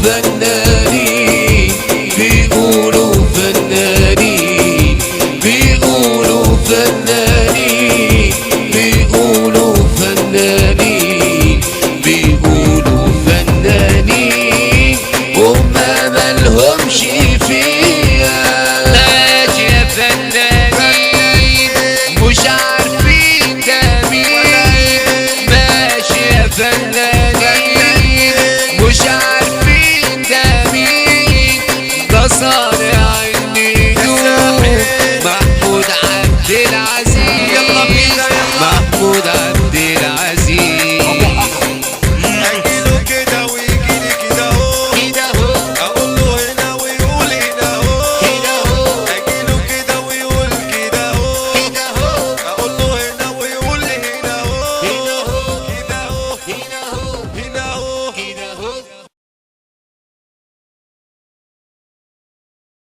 فنانين بيقولوا فنانين بيقولوا فنانين بيقولوا فنانين بيقولوا فنانين وما مالهمش فيها. ماشي يا فنانين مش عارفين ده مين. ماشي يا فنانين مش عارفين ده مين. ده صانع النجوم محمود عبد العزيز. محمود